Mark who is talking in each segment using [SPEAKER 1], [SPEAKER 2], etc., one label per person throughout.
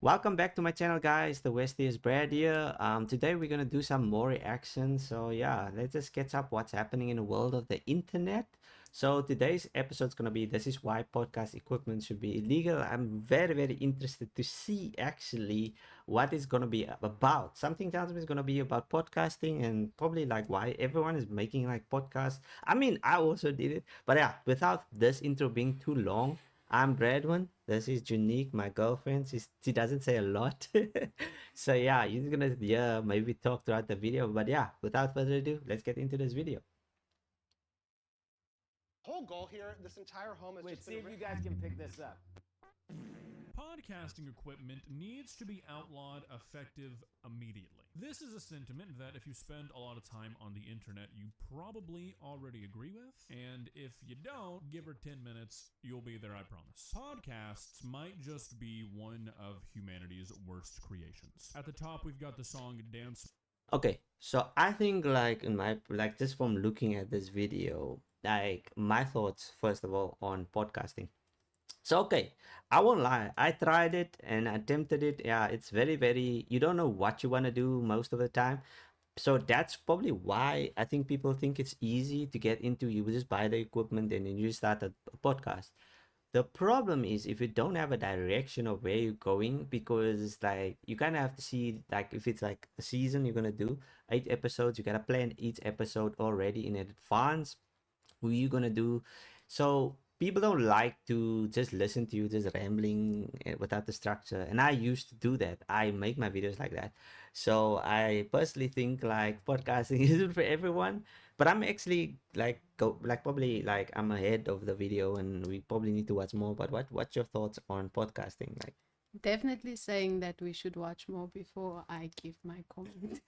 [SPEAKER 1] Welcome back to my channel, guys. The Westie is Brad here. Today we're gonna do some more reactions. So yeah, let's just catch up what's happening in the world of the internet. So today's episode is gonna be "This is why podcast equipment should be illegal." I'm very interested to see actually what it's gonna be about. Something tells me it's gonna be about podcasting and probably like why everyone is making like podcasts. I mean, I also did it, but yeah, without this intro being too long. I'm Bradwin. This is Unique, my girlfriend. She doesn't say a lot. So yeah, you're gonna maybe talk throughout the video. But yeah, without further ado, let's get into this video.
[SPEAKER 2] Whole goal here, this entire home is
[SPEAKER 3] Wait,
[SPEAKER 2] just
[SPEAKER 3] see if you guys can pick this up.
[SPEAKER 4] Podcasting equipment needs to be outlawed effective immediately. This is a sentiment that if you spend a lot of time on the internet, you probably already agree with. And if you don't, give her 10 minutes, you'll be there, I promise. Podcasts might just be one of humanity's worst creations. At the top, we've got the song Dance.
[SPEAKER 1] Okay, so I think like in my like just from looking at this video, like my thoughts first of all on podcasting. So okay, I won't lie. I tried it and attempted it. Yeah, it's very. You don't know what you want to do most of the time. So that's probably why I think people think it's easy to get into. You just buy the equipment and then you start a podcast. The problem is if you don't have a direction of where you're going, because like you kind of have to see like if it's like a season you're gonna do 8 episodes, you gotta plan each episode already in advance who you gonna do. So people don't like to just listen to you just rambling without the structure, and I used to do that. I make my videos like that. So I personally think like podcasting isn't for everyone, but I'm actually like probably like I'm ahead of the video and we probably need to watch more. But what's your thoughts on podcasting? Like
[SPEAKER 5] Definitely saying that we should watch more before I give my comment.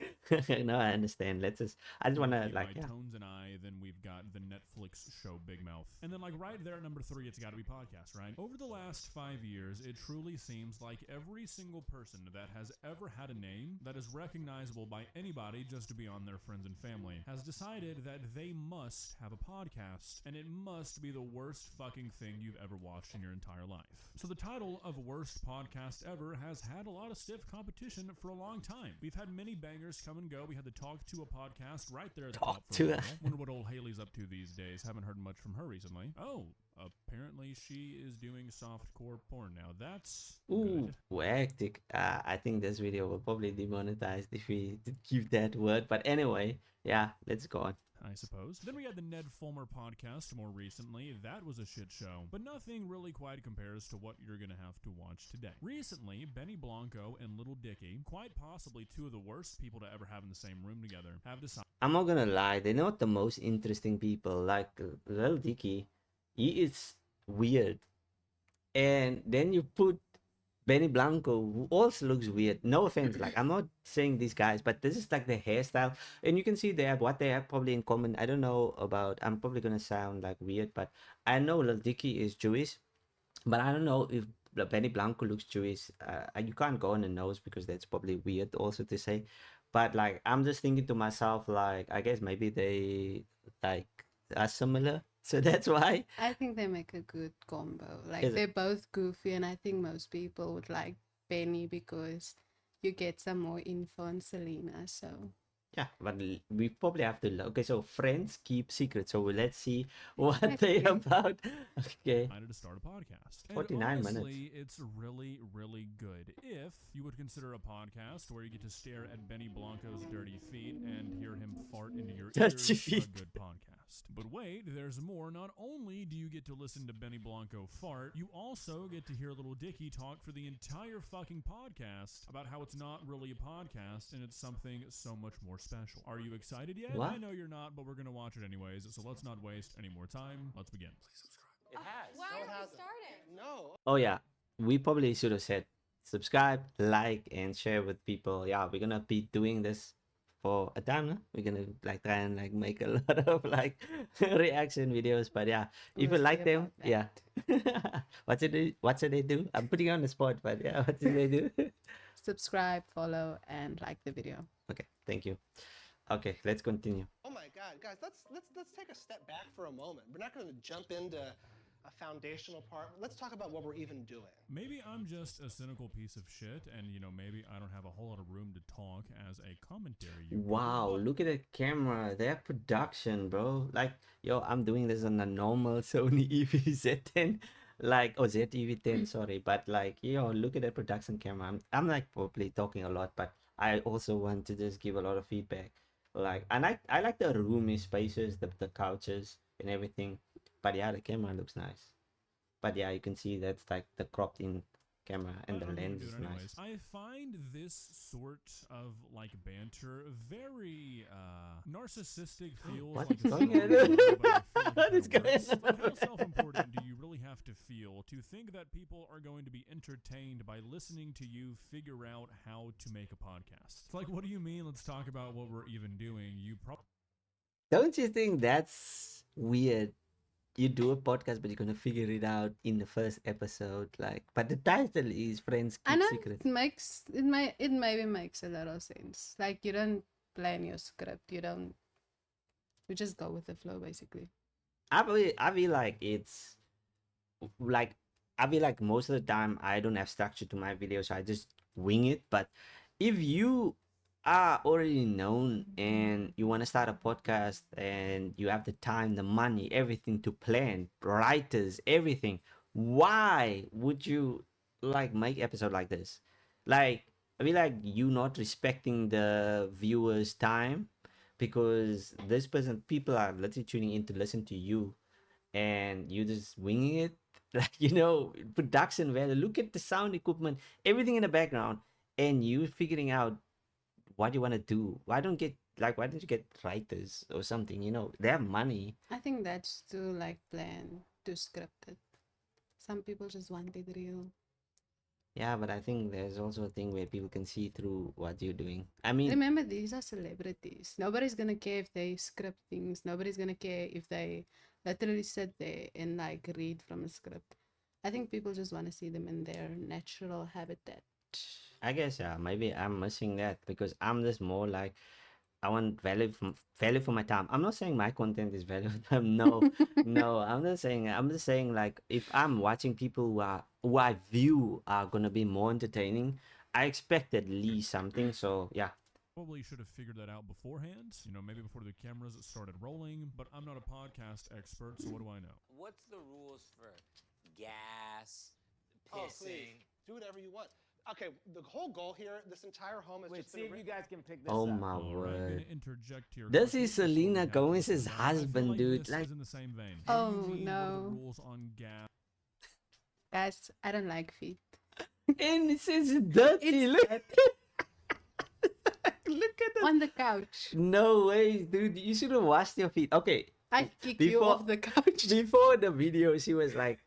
[SPEAKER 1] no, I understand. I just wanna like
[SPEAKER 4] Right,
[SPEAKER 1] yeah.
[SPEAKER 4] Tones and I, then we've got the Netflix show Big Mouth. And then like right there at number 3, it's gotta be podcast, right? Over the last 5 years, it truly seems like every single person that has ever had a name that is recognizable by anybody just beyond their friends and family has decided that they must have a podcast, and it must be the worst fucking thing you've ever watched in your entire life. So the title of Worst Podcast Ever has had a lot of stiff competition for a long time. We've had many bangers come and go. We had the Talk to a podcast right there at the
[SPEAKER 1] Talk
[SPEAKER 4] top for
[SPEAKER 1] to
[SPEAKER 4] a
[SPEAKER 1] a-
[SPEAKER 4] while. Wonder what old Haley's up to these days. Haven't heard much from her recently. Oh, apparently she is doing softcore porn now. That's
[SPEAKER 1] Ooh,
[SPEAKER 4] good.
[SPEAKER 1] hectic. I think this video will probably demonetized if we did keep that word. But anyway, yeah, let's go on.
[SPEAKER 4] I suppose. Then we had the Ned Fulmer podcast more recently. That was a shit show, but nothing really quite compares to what you're gonna have to watch today. Recently, Benny Blanco and Little Dicky, quite possibly two of the worst people to ever have in the same room together, have decided.
[SPEAKER 1] I'm not gonna lie, they're not the most interesting people. Like Lil Dicky, he is weird. And then you put Benny Blanco, who also looks weird. No offense, like I'm not saying these guys, but this is like the hairstyle, and you can see they have what they have probably in common. I don't know about. I'm probably gonna sound like weird, but I know Lil Dicky is Jewish, but I don't know if Benny Blanco looks Jewish. You can't go on the nose because that's probably weird also to say. But like I'm just thinking to myself, like I guess maybe they like are similar, so that's why.
[SPEAKER 5] I think they make a good combo. Like
[SPEAKER 1] Is it?
[SPEAKER 5] they're both goofy, and I think most people would like Benny because you get some more info on Selena. So
[SPEAKER 1] Yeah, but we probably have to okay, so friends keep secrets. So let's see what they about. Okay.
[SPEAKER 4] Decided to start a podcast. And
[SPEAKER 1] 49
[SPEAKER 4] honestly, it's really good. If you would consider a podcast where you get to stare at Benny Blanco's dirty feet and hear him fart into your
[SPEAKER 1] Dirty
[SPEAKER 4] ears, a
[SPEAKER 1] feet.
[SPEAKER 4] good podcast. But wait, there's more. Not only do you get to listen to Benny Blanco fart, you also get to hear Little Dicky talk for the entire fucking podcast about how it's not really a podcast and it's something so much more special. Are you excited yet?
[SPEAKER 1] What?
[SPEAKER 4] I know you're not, but we're gonna watch it anyways, so let's not waste any more time. Let's begin.
[SPEAKER 2] It has.
[SPEAKER 6] Why
[SPEAKER 2] No, it
[SPEAKER 6] are we
[SPEAKER 2] hasn't.
[SPEAKER 6] starting?
[SPEAKER 2] No.
[SPEAKER 1] Oh yeah, we probably should have said subscribe, like, and share with people. Yeah, we're gonna be doing this for a time. No? We're gonna like try and like make a lot of like reaction videos. But yeah, if you
[SPEAKER 5] we'll
[SPEAKER 1] like
[SPEAKER 5] see
[SPEAKER 1] them,
[SPEAKER 5] about
[SPEAKER 1] yeah. What should they do? I'm putting you on the spot, but yeah, what should they do?
[SPEAKER 5] subscribe, follow, and like the video.
[SPEAKER 1] Okay, thank you. Okay, let's continue.
[SPEAKER 2] Oh my God, guys, let's take a step back for a moment. We're not going to jump into a foundational part. Let's talk about what we're even doing.
[SPEAKER 4] Maybe I'm just a cynical piece of shit, and maybe I don't have a whole lot of room to talk as a commentary.
[SPEAKER 1] Wow, look at the camera, their production, bro. Like, yo, I'm doing this on a normal Sony EV-Z10, like, or ZEV-10, sorry, but like, yo, look at the production camera. I'm like probably talking a lot, but I also want to just give a lot of feedback. Like, I like the roomy spaces, the couches and everything. But yeah, the camera looks nice. But yeah, you can see that's like the cropped in camera and the
[SPEAKER 4] I'm gonna
[SPEAKER 1] lens
[SPEAKER 4] do
[SPEAKER 1] is
[SPEAKER 4] it anyways.
[SPEAKER 1] nice.
[SPEAKER 4] I find this sort of like banter very narcissistic. Feels
[SPEAKER 1] What
[SPEAKER 4] like
[SPEAKER 1] is
[SPEAKER 4] a
[SPEAKER 1] going
[SPEAKER 4] silly
[SPEAKER 1] on?
[SPEAKER 4] word, but I feel like
[SPEAKER 1] What
[SPEAKER 4] it
[SPEAKER 1] is
[SPEAKER 4] kinda
[SPEAKER 1] going
[SPEAKER 4] works. Like, how
[SPEAKER 1] on?
[SPEAKER 4] self-important do you really have to feel to think that people are going to be entertained by listening to you figure out how to make a podcast? It's like, what do you mean? Let's talk about what we're even doing. You probably
[SPEAKER 1] Don't you think that's weird? You do a podcast, but you're gonna figure it out in the first episode. Like, but the title is "Friends
[SPEAKER 5] I
[SPEAKER 1] Keep
[SPEAKER 5] know
[SPEAKER 1] Secrets."
[SPEAKER 5] it maybe makes a lot of sense. Like you don't plan your script, you just go with the flow basically.
[SPEAKER 1] I feel like it's like I feel like most of the time I don't have structure to my videos, so I just wing it. But if you are already known and you want to start a podcast and you have the time, the money, everything to plan, writers, everything, why would you like make episode like this? Like, I feel like you not respecting the viewers' time because this person, people are literally tuning in to listen to you and you just winging it. Like, production value, look at the sound equipment, everything in the background, and you figuring out what you want to do. Why don't you get writers or something? They have money.
[SPEAKER 5] I think that's too like planned, too scripted. Some people just want it real.
[SPEAKER 1] Yeah, but I think there's also a thing where people can see through what you're doing. I mean,
[SPEAKER 5] Remember, these are celebrities. Nobody's gonna care if they script things. Nobody's gonna care if they literally sit there and like read from a script. I think people just want to see them in their natural habitat.
[SPEAKER 1] I guess, yeah, maybe I'm missing that because I'm just more like I want value for my time. I'm not saying my content is value for them. No, no. I'm just saying like if I'm watching people who I view are gonna be more entertaining, I expect at least something. So yeah.
[SPEAKER 4] Probably should have figured that out beforehand, maybe before the cameras started rolling, but I'm not a podcast expert, so what do I know?
[SPEAKER 3] What's the rules for gas,
[SPEAKER 2] Oh,
[SPEAKER 3] pissing?
[SPEAKER 2] please, do whatever you want. Okay, the whole goal here, this entire home is
[SPEAKER 6] Wait,
[SPEAKER 2] just
[SPEAKER 6] see if you guys can pick this
[SPEAKER 1] Oh
[SPEAKER 6] up.
[SPEAKER 1] my
[SPEAKER 4] All right, I'm
[SPEAKER 1] word.
[SPEAKER 4] gonna interject here.
[SPEAKER 1] This
[SPEAKER 4] quickly
[SPEAKER 1] is
[SPEAKER 4] before we
[SPEAKER 1] Selena
[SPEAKER 4] have
[SPEAKER 1] Gomez's
[SPEAKER 4] this. I feel
[SPEAKER 1] husband,
[SPEAKER 4] like
[SPEAKER 1] dude.
[SPEAKER 4] This
[SPEAKER 1] Like,
[SPEAKER 4] is in the same vein.
[SPEAKER 5] Oh,
[SPEAKER 4] ABV, what are the
[SPEAKER 5] no.
[SPEAKER 4] rules on gas?
[SPEAKER 5] Guys, I don't like feet.
[SPEAKER 1] and it says dirty.
[SPEAKER 5] It's
[SPEAKER 1] Look,
[SPEAKER 5] dirty.
[SPEAKER 1] look at that.
[SPEAKER 5] On the couch.
[SPEAKER 1] No way, dude. You should have washed your feet. Okay,
[SPEAKER 5] I kick you
[SPEAKER 1] Before-
[SPEAKER 5] off the couch.
[SPEAKER 1] before the video, she was like,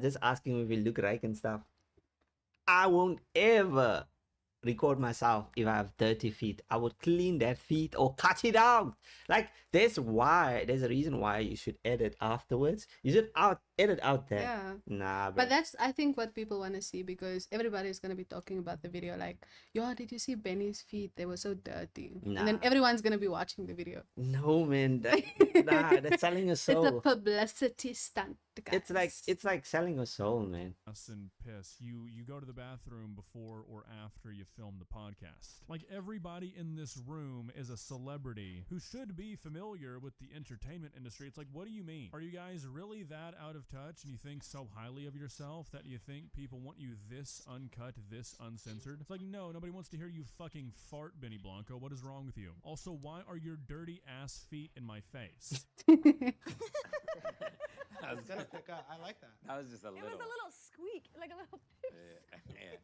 [SPEAKER 1] just asking if we look right and stuff. I won't ever record myself if I have dirty feet. I would clean that feet or cut it out. Like, there's a reason why you should edit afterwards. You should edit out that.
[SPEAKER 5] Yeah.
[SPEAKER 1] Nah, bro.
[SPEAKER 5] But that's, I think, what people want to see because everybody's going to be talking about the video. Like, yo, did you see Benny's feet? They were so dirty. And then
[SPEAKER 1] Nah.
[SPEAKER 5] everyone's going to be watching the video.
[SPEAKER 1] No, man. That's selling your
[SPEAKER 5] It's a
[SPEAKER 1] soul.
[SPEAKER 5] publicity stunt, guys.
[SPEAKER 1] It's like selling your soul, man.
[SPEAKER 4] And piss. You go to the bathroom before or after you film the podcast. Like everybody in this room is a celebrity who should be familiar with the entertainment industry. It's like, what do you mean? Are you guys really that out of touch and you think so highly of yourself that you think people want you this uncut, this uncensored? It's like, no, nobody wants to hear you fucking fart, Benny Blanco. What is wrong with you? Also, why are your dirty ass feet in my face?
[SPEAKER 2] I was gonna pick up. I like that.
[SPEAKER 3] That was just a
[SPEAKER 7] It
[SPEAKER 3] little.
[SPEAKER 7] was a little squeak, like a little.
[SPEAKER 3] Yeah.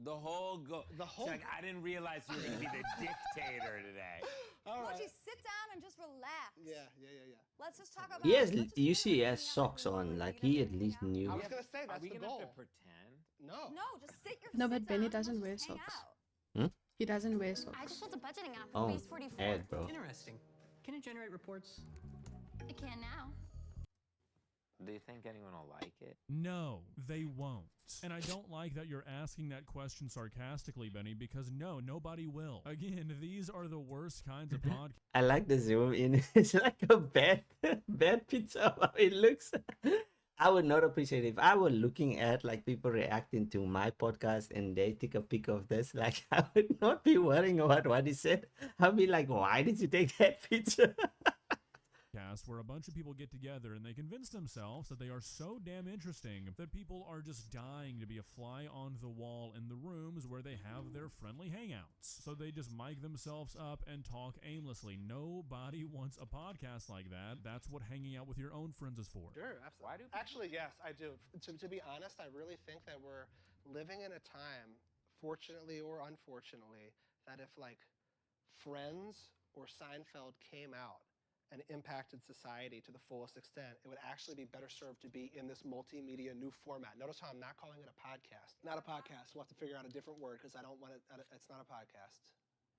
[SPEAKER 3] The whole go.
[SPEAKER 2] The whole-
[SPEAKER 3] She's like, I didn't realize you were gonna be the dictator today.
[SPEAKER 2] All right.
[SPEAKER 7] Mochi, sit down and just relax.
[SPEAKER 2] Yeah.
[SPEAKER 7] Let's just talk about.
[SPEAKER 1] He has,
[SPEAKER 7] let's just
[SPEAKER 1] you
[SPEAKER 7] talk
[SPEAKER 1] see, he
[SPEAKER 7] about
[SPEAKER 1] has
[SPEAKER 7] hanging out
[SPEAKER 1] socks
[SPEAKER 7] with the
[SPEAKER 1] on.
[SPEAKER 7] boys.
[SPEAKER 1] Like,
[SPEAKER 7] You
[SPEAKER 1] he
[SPEAKER 7] guys
[SPEAKER 1] at
[SPEAKER 7] wanna
[SPEAKER 1] least
[SPEAKER 7] hang out?
[SPEAKER 1] knew.
[SPEAKER 2] I was gonna say
[SPEAKER 3] Are
[SPEAKER 2] that's
[SPEAKER 3] we
[SPEAKER 2] the
[SPEAKER 3] gonna
[SPEAKER 2] goal.
[SPEAKER 3] have to pretend?
[SPEAKER 2] No.
[SPEAKER 7] No, just sit your.
[SPEAKER 5] No,
[SPEAKER 7] sit
[SPEAKER 5] but Benny
[SPEAKER 7] down,
[SPEAKER 5] doesn't
[SPEAKER 7] let's
[SPEAKER 5] wear
[SPEAKER 7] just hang
[SPEAKER 5] socks.
[SPEAKER 7] out.
[SPEAKER 5] He doesn't wear
[SPEAKER 8] I
[SPEAKER 5] socks.
[SPEAKER 8] just built a budgeting app
[SPEAKER 1] Oh,
[SPEAKER 8] for Base 44.
[SPEAKER 1] Ed, bro.
[SPEAKER 9] Interesting. Can it generate reports?
[SPEAKER 8] It can now.
[SPEAKER 3] Do you think anyone will like it?
[SPEAKER 4] No, they won't. And I don't like that you're asking that question sarcastically, Benny, because no, nobody will. Again, these are the worst kinds of podcasts.
[SPEAKER 1] I like the zoom in. It's like a bad, bad pizza. How it looks. I would not appreciate it if I were looking at like people reacting to my podcast and they take a pic of this. Like I would not be worrying about what he said. I'd be like, why did you take that picture?
[SPEAKER 4] Where a bunch of people get together and they convince themselves that they are so damn interesting that people are just dying to be a fly on the wall in the rooms where they have their friendly hangouts. So they just mic themselves up and talk aimlessly. Nobody wants a podcast like that. That's what hanging out with your own friends is for.
[SPEAKER 2] Sure, absolutely.
[SPEAKER 3] Why do people-
[SPEAKER 2] Actually, yes, I do. To be honest, I really think that we're living in a time, fortunately or unfortunately, that if like Friends or Seinfeld came out and impacted society to the fullest extent, it would actually be better served to be in this multimedia new format. Notice how I'm not calling it a podcast. Not a podcast. We'll have to figure out a different word because I don't want it. It's not a podcast.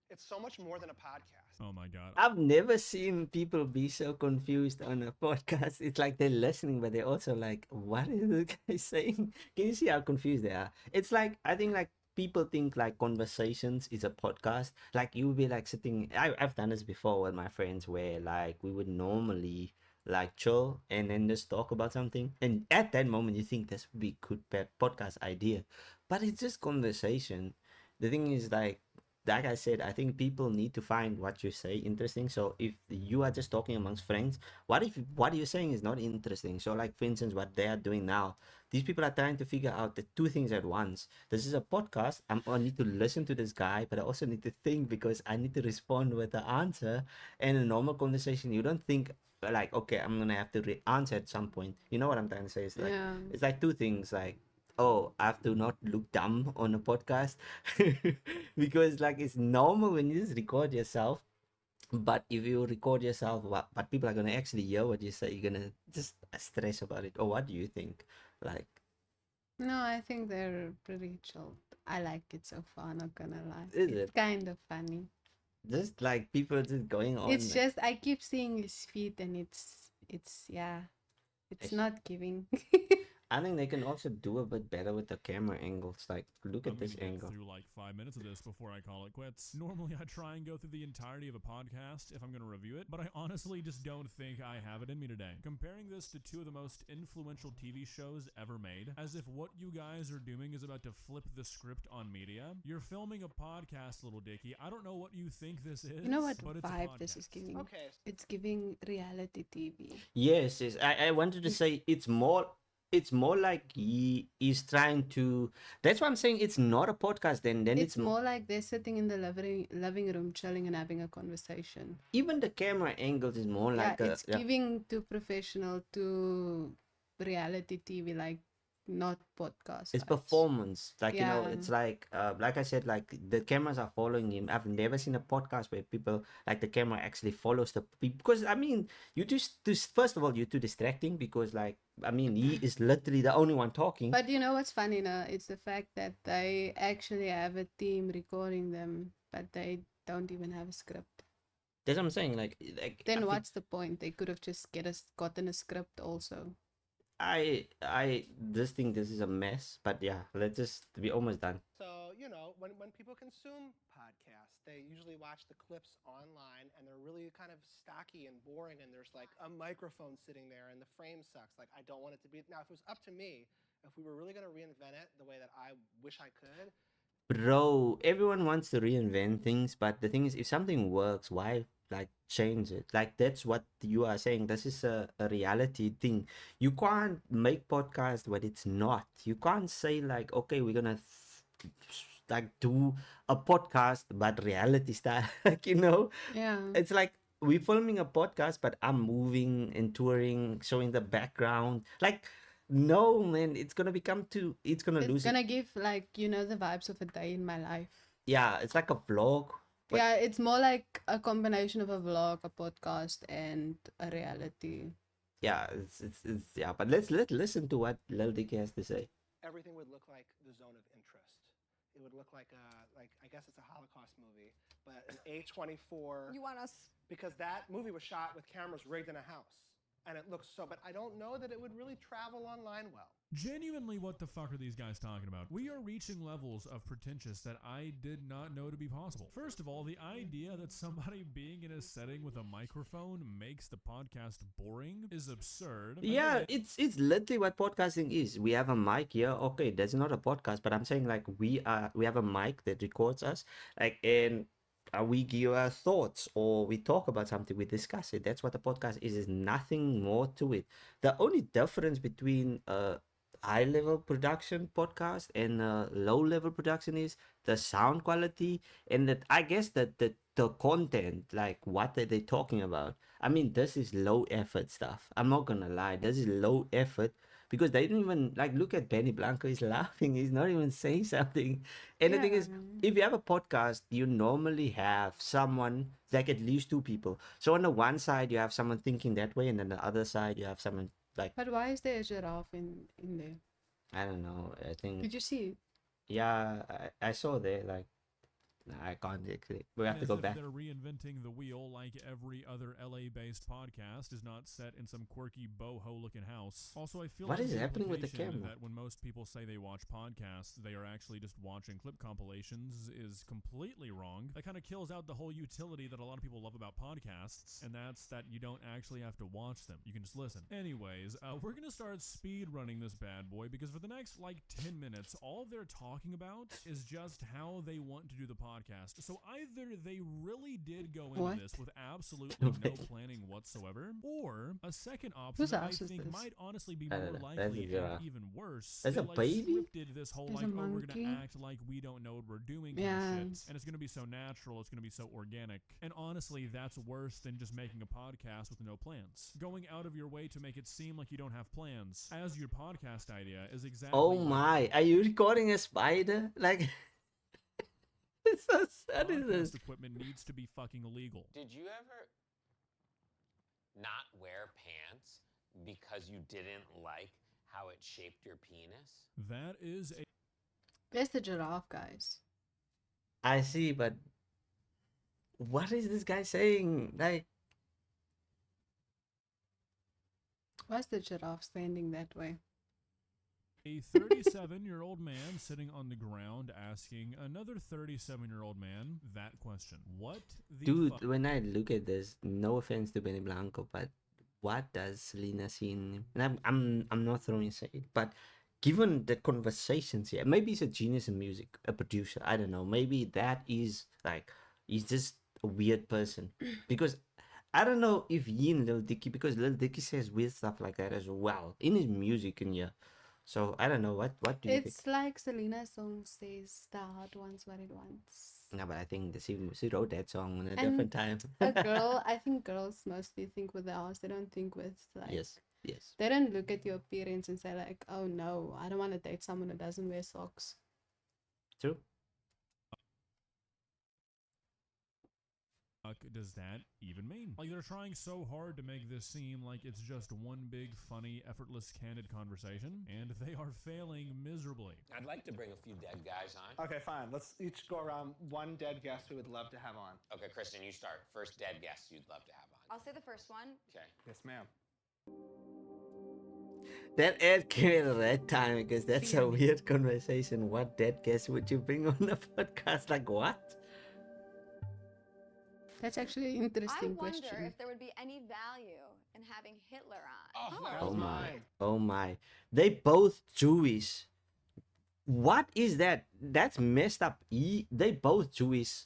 [SPEAKER 2] It's so much more than a podcast.
[SPEAKER 4] Oh my God.
[SPEAKER 1] I've never seen people be so confused on a podcast. It's like they're listening, but they're also like, what is this guy saying? Can you see how confused they are? It's like, I think like people think like conversations is a podcast. Like you would be like sitting, I've done this before with my friends where like we would normally like chill and then just talk about something. And at that moment you think this would be a good podcast idea. But it's just conversation. The thing is like I said, I think people need to find what you say interesting. So if you are just talking amongst friends, what if what you're saying is not interesting? So like for instance, what they are doing now, these people are trying to figure out the two things at once. This is a podcast. I need to listen to this guy, but I also need to think because I need to respond with the answer. And in a normal conversation, you don't think like, okay, I'm gonna have to answer at some point. You know what I'm trying to say? It's like
[SPEAKER 5] Yeah.
[SPEAKER 1] it's like two things like, oh, I have to not look dumb on a podcast because like it's normal when you just record yourself. But if you record yourself, but people are gonna actually hear what you say, you're gonna just stress about it. Or what do you think? Like,
[SPEAKER 5] No, I think they're pretty chill. I like it so far, not gonna lie.
[SPEAKER 1] Is
[SPEAKER 5] It's
[SPEAKER 1] it?
[SPEAKER 5] kind of funny.
[SPEAKER 1] just like people just going on.
[SPEAKER 5] It's just I keep seeing his feet and it's yeah. It's
[SPEAKER 1] It's-
[SPEAKER 5] not giving.
[SPEAKER 1] I think they can also do a bit better with the camera angles. Like, look
[SPEAKER 4] I'm
[SPEAKER 1] at this
[SPEAKER 4] gonna get
[SPEAKER 1] angle.
[SPEAKER 4] through like 5 minutes of this before I call it quits. Normally, I try and go through the entirety of a podcast if I'm going to review it, but I honestly just don't think I have it in me today. Comparing this to two of the most influential TV shows ever made, as if what you guys are doing is about to flip the script on media. You're filming a podcast, little Dicky. I don't know what you think this is.
[SPEAKER 5] You know what
[SPEAKER 4] but it's a
[SPEAKER 5] vibe this is
[SPEAKER 4] podcast.
[SPEAKER 5] giving?
[SPEAKER 2] Okay,
[SPEAKER 5] It's giving reality TV.
[SPEAKER 1] Yes, I wanted to say it's more like he is trying to. That's why I'm saying it's not a podcast. Then
[SPEAKER 5] It's more like they're sitting in the living room, chilling and having a conversation.
[SPEAKER 1] even the camera angles is more like
[SPEAKER 5] yeah,
[SPEAKER 1] a
[SPEAKER 5] it's giving to professional to reality TV, like not podcast.
[SPEAKER 1] it's
[SPEAKER 5] vibes.
[SPEAKER 1] performance. Like you know,
[SPEAKER 5] Yeah.
[SPEAKER 1] it's like I said, like the cameras are following him. I've never seen a podcast where people like the camera actually follows the people. Because I mean, you just first of all you're too distracting because like I mean he is literally the only one talking.
[SPEAKER 5] But you know what's funny now? It's the fact that they actually have a team recording them, but they don't even have a script.
[SPEAKER 1] That's what I'm saying. Like I
[SPEAKER 5] Then
[SPEAKER 1] think-
[SPEAKER 5] what's the point? They could have just gotten a script also.
[SPEAKER 1] I just think this is a mess. But yeah, let's just be almost done.
[SPEAKER 2] so you know, when people consume podcasts, they usually watch the clips online, and they're really kind of stocky and boring. And there's like a microphone sitting there, and the frame sucks. Like I don't want it to be. Now, if it was up to me, if we were really gonna reinvent it the way that I wish I could,
[SPEAKER 1] Bro, everyone wants to reinvent things, but the thing is, if something works, why like change it? Like that's what you are saying. This is a reality thing. You can't make podcast what it's not. You can't say like, okay, we're gonna like do a podcast but reality style. Like you know,
[SPEAKER 5] Yeah.
[SPEAKER 1] it's like we're filming a podcast, but I'm moving and touring, showing the background. Like, no, man, it's gonna it's gonna
[SPEAKER 5] It's
[SPEAKER 1] lose it.
[SPEAKER 5] gonna give like, you know, the vibes of a day in my life.
[SPEAKER 1] Yeah, it's like a vlog. But-
[SPEAKER 5] Yeah, it's more like a combination of a vlog, a podcast, and a reality.
[SPEAKER 1] Yeah, it's yeah. But let's listen to what Lil Dicky has to say.
[SPEAKER 2] everything would look like the zone of interest. It would look like I guess it's a Holocaust movie, but an A24
[SPEAKER 7] You want us?
[SPEAKER 2] because that movie was shot with cameras rigged in a house. and it looks so, but I don't know that it would really travel online well.
[SPEAKER 4] Genuinely, what the fuck are these guys talking about? We are reaching levels of pretentious that I did not know to be possible. First of all, the idea that somebody being in a setting with a microphone makes the podcast boring is absurd.
[SPEAKER 1] Yeah, it's literally what podcasting is. We have a mic here. Okay, that's not a podcast, but I'm saying like we have a mic that records us, like, and we give our thoughts or we talk about something, we discuss it. That's what a podcast is. There's nothing more to it. The only difference between high level production podcast and low level production is the sound quality, and that I guess that the content, like what are they talking about. I mean, this is low effort stuff. I'm not gonna lie, this is low effort because they didn't even like look at Benny Blanco. He's laughing, he's not even saying something. And the thing is, if you have a podcast, you normally have someone, like at least two people. So on the one side you have someone thinking that way, and then the other side you have someone like,
[SPEAKER 5] But why is there a giraffe in there?
[SPEAKER 1] I don't know. I think,
[SPEAKER 5] Did you see it?
[SPEAKER 1] yeah, I saw there. Like, I can't actually. We have to
[SPEAKER 4] As
[SPEAKER 1] go
[SPEAKER 4] if
[SPEAKER 1] back.
[SPEAKER 4] They're reinventing the wheel like every other LA-based podcast is not set in some quirky boho-looking house. Also, I feel
[SPEAKER 1] What
[SPEAKER 4] like
[SPEAKER 1] is
[SPEAKER 4] the
[SPEAKER 1] happening with the
[SPEAKER 4] implication
[SPEAKER 1] camera?
[SPEAKER 4] that when most people say they watch podcasts, they are actually just watching clip compilations is completely wrong. That kind of kills out the whole utility that a lot of people love about podcasts, and that's that you don't actually have to watch them. You can just listen. Anyways, we're gonna start speed running this bad boy because for the next like 10 minutes, all they're talking about is just how they want to do the podcast. So either they really did go into
[SPEAKER 5] What?
[SPEAKER 4] this with absolutely no planning whatsoever, or a second option
[SPEAKER 5] Whose
[SPEAKER 4] that I
[SPEAKER 5] house is
[SPEAKER 4] think
[SPEAKER 5] this?
[SPEAKER 4] might honestly be
[SPEAKER 1] I
[SPEAKER 4] more
[SPEAKER 1] don't know. That's a
[SPEAKER 4] likely and
[SPEAKER 1] giraffe.
[SPEAKER 4] even worse.
[SPEAKER 1] There's
[SPEAKER 4] they,
[SPEAKER 1] a
[SPEAKER 4] like,
[SPEAKER 1] baby?
[SPEAKER 4] scripted this whole
[SPEAKER 5] There's
[SPEAKER 4] like,
[SPEAKER 5] a
[SPEAKER 4] oh, we're gonna
[SPEAKER 5] monkey?
[SPEAKER 4] act like we don't know what we're doing kind of
[SPEAKER 5] Yeah.
[SPEAKER 4] shit, and it's gonna be so natural, it's gonna be so organic. And honestly, that's worse than just making a podcast with no plans. Going out of your way to make it seem like you don't have plans as your podcast idea is exactly
[SPEAKER 1] Oh
[SPEAKER 4] what
[SPEAKER 1] my! Are you recording a spider? Like, it's so sad. Is
[SPEAKER 4] podcast
[SPEAKER 1] this?
[SPEAKER 4] equipment needs to be fucking legal.
[SPEAKER 3] Did you ever not wear pants because you didn't like how it shaped your penis?
[SPEAKER 4] That is a
[SPEAKER 5] There's the giraffe, guys.
[SPEAKER 1] I see, but what is this guy saying? Like,
[SPEAKER 5] Why is the giraffe standing that way?
[SPEAKER 4] A 37-year-old man sitting on the ground asking another 37-year-old man that question. What the
[SPEAKER 1] dude,
[SPEAKER 4] fuck?
[SPEAKER 1] when I look at this, no offense to Benny Blanco, but what does Selena see in him? And I'm not throwing shade, but given the conversations here, maybe he's a genius in music, a producer. I don't know. Maybe that is like, he's just a weird person because I don't know if he and Lil Dicky, because Lil Dicky says weird stuff like that as well in his music and yeah. So I don't know, what do you think?
[SPEAKER 5] It's like Selena's song says the heart wants what it wants.
[SPEAKER 1] No, but I think she wrote that song on a
[SPEAKER 5] And
[SPEAKER 1] different time.
[SPEAKER 5] A girl, I think girls mostly think with their ass. They don't think with like.
[SPEAKER 1] Yes, yes.
[SPEAKER 5] They don't look at your appearance and say like, oh no, I don't want to date someone who doesn't wear socks.
[SPEAKER 1] True.
[SPEAKER 4] Does that even mean? Like, they're trying so hard to make this seem like it's just one big, funny, effortless, candid conversation, and they are failing miserably.
[SPEAKER 3] I'd like to bring a few dead guys on.
[SPEAKER 2] Okay, fine. Let's each go around one dead guest we would love to have on.
[SPEAKER 3] Okay, Kristen, you start. First dead guest you'd love to have on.
[SPEAKER 7] I'll say the first one.
[SPEAKER 3] Okay.
[SPEAKER 2] Yes, ma'am.
[SPEAKER 1] That ad came at that time because that's a weird conversation. What dead guest would you bring on the podcast? Like, what?
[SPEAKER 5] That's actually an
[SPEAKER 7] I
[SPEAKER 5] interesting
[SPEAKER 7] wonder
[SPEAKER 5] question.
[SPEAKER 7] if there would be any value in having Hitler on.
[SPEAKER 3] Oh, that
[SPEAKER 1] Oh
[SPEAKER 3] was
[SPEAKER 1] my.
[SPEAKER 3] mine.
[SPEAKER 1] Oh my. They both Jewish. What is that? That's messed up. They both Jewish.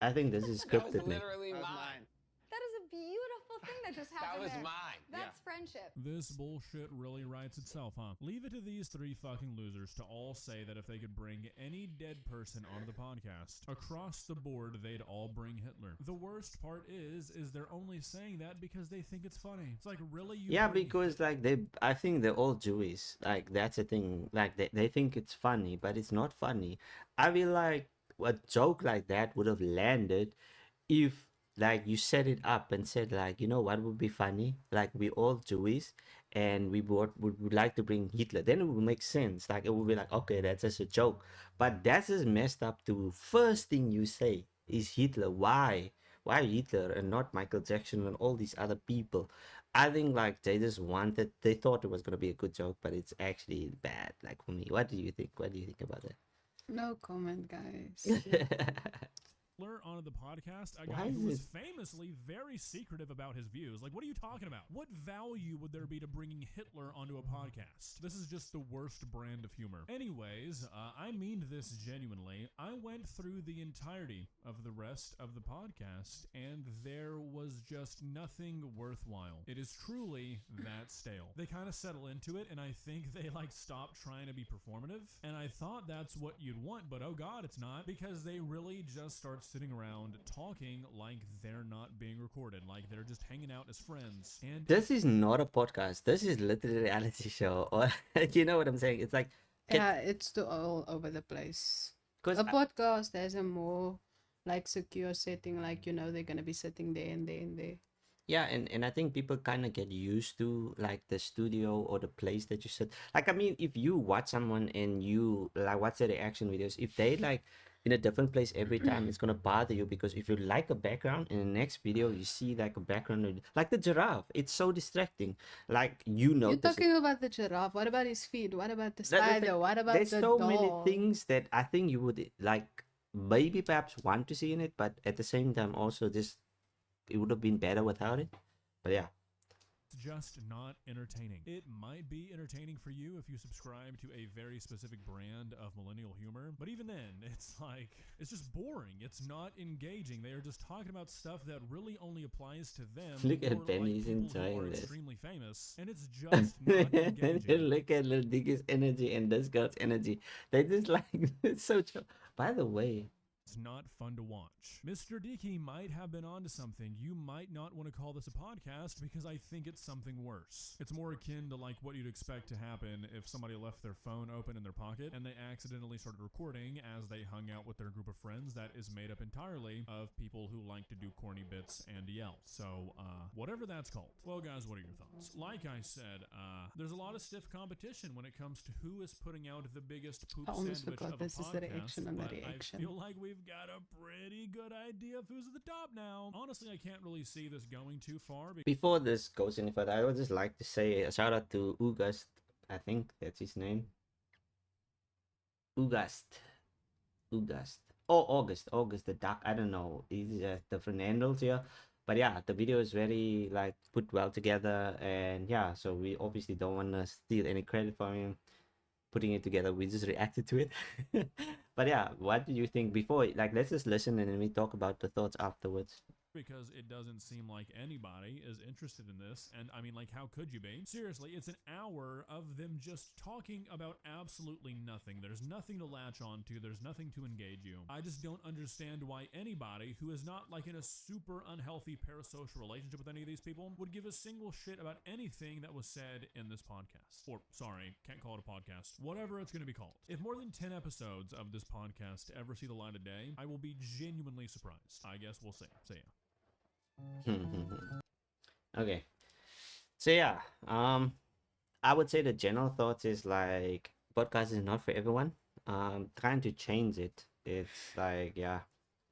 [SPEAKER 1] I think this is
[SPEAKER 3] That was
[SPEAKER 1] scripted, man.
[SPEAKER 3] literally
[SPEAKER 2] That was
[SPEAKER 3] mine.
[SPEAKER 2] mine.
[SPEAKER 7] That is a beautiful thing that just
[SPEAKER 3] That
[SPEAKER 7] happened
[SPEAKER 3] was
[SPEAKER 7] there.
[SPEAKER 3] mine.
[SPEAKER 7] That's friendship.
[SPEAKER 4] This bullshit really writes itself, huh? Leave it to these three fucking losers to all say that if they could bring any dead person onto the podcast, across the board, they'd all bring Hitler. The worst part is they're only saying that because they think it's funny. It's like, really? You
[SPEAKER 1] Yeah,
[SPEAKER 4] bring
[SPEAKER 1] because like I think they're all Jewish. Like that's the thing. Like they think it's funny, but it's not funny. I feel like a joke like that would have landed if like you set it up and said like, you know what would be funny? Like we all Jewish and we would like to bring Hitler. Then it would make sense. Like it would be like, okay, that's just a joke. But that's just messed up. To first thing you say is Hitler. Why? why Hitler and not Michael Jackson and all these other people? I think like they thought it was gonna be a good joke, but it's actually bad. Like for me, what do you think? What do you think about
[SPEAKER 5] No comment, guys.
[SPEAKER 1] that?
[SPEAKER 4] Onto the podcast, a
[SPEAKER 1] Why
[SPEAKER 4] guy who
[SPEAKER 1] is
[SPEAKER 4] was famously very secretive about his views. Like, what are you talking about? What value would there be to bringing Hitler onto a podcast? This is just the worst brand of humor. Anyways, I mean this genuinely. I went through the entirety of the rest of the podcast, and there was just nothing worthwhile. It is truly that stale. They kind of settle into it, and I think they like stop trying to be performative, and I thought that's what you'd want, but oh god, it's not, because they really just start sitting around talking like they're not being recorded, like they're just hanging out as friends. And
[SPEAKER 1] This is not a podcast. This is literally a reality show. Or you know what I'm saying? It's like
[SPEAKER 5] Yeah, it's all over the place.
[SPEAKER 1] because
[SPEAKER 5] A podcast has a more like secure setting, like you know they're gonna be sitting there and there and there.
[SPEAKER 1] yeah, and I think people kind of get used to like the studio or the place that you sit. Like I mean, if you watch someone and you like watch their reaction videos, if they like in a different place every time, it's gonna bother you because if you like a background in the next video you see like a background like the giraffe, it's so distracting. Like you know,
[SPEAKER 5] You're talking about the giraffe. What about his feet? What about the
[SPEAKER 1] That- that's
[SPEAKER 5] spider?
[SPEAKER 1] like-
[SPEAKER 5] What about
[SPEAKER 1] there's
[SPEAKER 5] the
[SPEAKER 1] so
[SPEAKER 5] dog?
[SPEAKER 1] many things that I think you would like maybe perhaps want to see in it, but at the same time also just it would have been better without it. But yeah.
[SPEAKER 4] it's just not entertaining. It might be entertaining for you if you subscribe to a very specific brand of millennial humor, but even then, it's like, it's just boring. It's not engaging. They are just talking about stuff that really only applies to them.
[SPEAKER 1] Look at
[SPEAKER 4] or, like,
[SPEAKER 1] Ben, he's
[SPEAKER 4] people who
[SPEAKER 1] enjoying
[SPEAKER 4] are
[SPEAKER 1] this.
[SPEAKER 4] extremely famous, and it's just not
[SPEAKER 1] And
[SPEAKER 4] engaging.
[SPEAKER 1] look at Lil Diggy's energy and this girl's energy. They just like it's so chill. By the way,
[SPEAKER 4] It's not fun to watch. Mr. Dickey might have been onto something. You might not want to call this a podcast because I think it's something worse. It's more akin to like what you'd expect to happen if somebody left their phone open in their pocket and they accidentally started recording as they hung out with their group of friends that is made up entirely of people who like to do corny bits and yell. So, whatever that's called. Well, guys, what are your thoughts? Like I said, there's a lot of stiff competition when it comes to who is putting out the biggest poop
[SPEAKER 5] I almost
[SPEAKER 4] sandwich
[SPEAKER 5] forgot
[SPEAKER 4] of a
[SPEAKER 5] this is the
[SPEAKER 4] podcast,
[SPEAKER 5] reaction on the
[SPEAKER 4] but
[SPEAKER 5] reaction.
[SPEAKER 4] I feel like we've got a pretty good idea of who's at the top now. Honestly, I can't really see this going too far.
[SPEAKER 1] before this goes any further, I would just like to say a shout out to August. I think that's his name. August. Oh, August the duck. I don't know. These are different handles here. But yeah, the video is very like put well together, and yeah, so we obviously don't want to steal any credit from him putting it together. We just reacted to it. But yeah, what do you think before? Like, let's just listen and then we talk about the thoughts afterwards.
[SPEAKER 4] Because it doesn't seem like anybody is interested in this. And I mean, like, how could you be? Seriously, it's an hour of them just talking about absolutely nothing. There's nothing to latch on to. There's nothing to engage you. I just don't understand why anybody who is not like in a super unhealthy parasocial relationship with any of these people would give a single shit about anything that was said in this podcast. Or, sorry, can't call it a podcast. Whatever it's going to be called. If more than 10 episodes of this podcast ever see the light of day, I will be genuinely surprised. I guess we'll see. So yeah.
[SPEAKER 1] Okay, so yeah, I would say the general thoughts is like podcast is not for everyone. Trying to change it, it's like, yeah,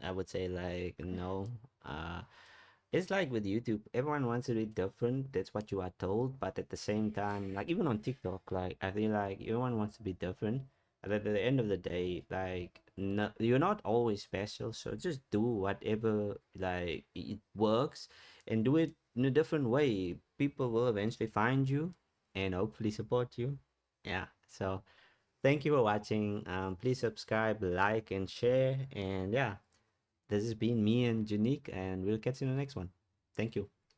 [SPEAKER 1] I would say like no. It's like with YouTube, everyone wants to be different. That's what you are told, but at the same time, like even on TikTok, like I feel like everyone wants to be different. But at the end of the day, like no, you're not always special. So just do whatever like it works, and do it in a different way. People will eventually find you, and hopefully support you. Yeah. So thank you for watching. Please subscribe, like, and share. And yeah, this has been me and Janique, and we'll catch you in the next one. Thank you.